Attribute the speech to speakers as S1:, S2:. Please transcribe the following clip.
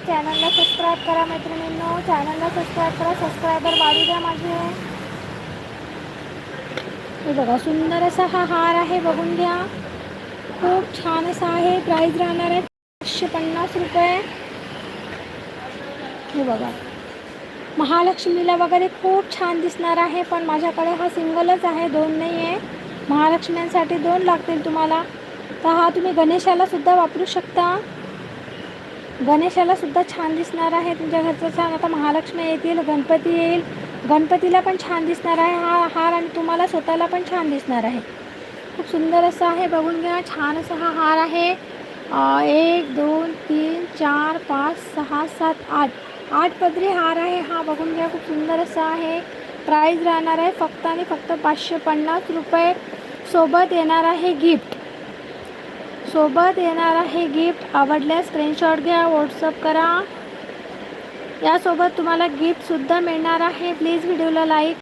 S1: चॅनलला सबस्क्राईब करा मैत्रिणींनो, चॅनलला सबस्क्राईब करा, सबस्क्रायबर वाढू द्या माझे. हे बघा सुंदर असा हा हार आहे, बघून घ्या. खूप छान असा आहे. प्राईस राहणार आहे 550 रुपये. हे बघा महालक्ष्मीला वगैरे खूप छान दिसणार आहे, पण माझ्याकडे हा सिंगलच आहे, 2 नाही आहे. महालक्ष्म्यांसाठी 2 लागतील तुम्हाला. तर हा तुम्ही गणेशाला सुद्धा वापरू शकता. गणेशाला सुद्धा छान दिसणार आहे तुमच्या घरचं. छान आता महालक्ष्मी येतील, गणपती येईल, गणपतीला पण छान दिसणार आहे हा हार, आणि तुम्हाला स्वतःला पण छान दिसणार आहे. खूप सुंदर असं आहे, बघून घ्या. छान असा हा हार आहे. 1 2 3 4 5 6 7 8 पदरी हार आहे हा, बघून घ्या. खूप सुंदर असा आहे. प्राईज राहणार आहे फक्त आणि फक्त 550 रुपये. सोबत येणार आहे गिफ्ट. आवडल्यास स्क्रीनशॉट घ्या, व्हॉट्सअप करा. यासोबत तुम्हाला गिफ्टसुद्धा मिळणार आहे. प्लीज व्हिडिओला लाईक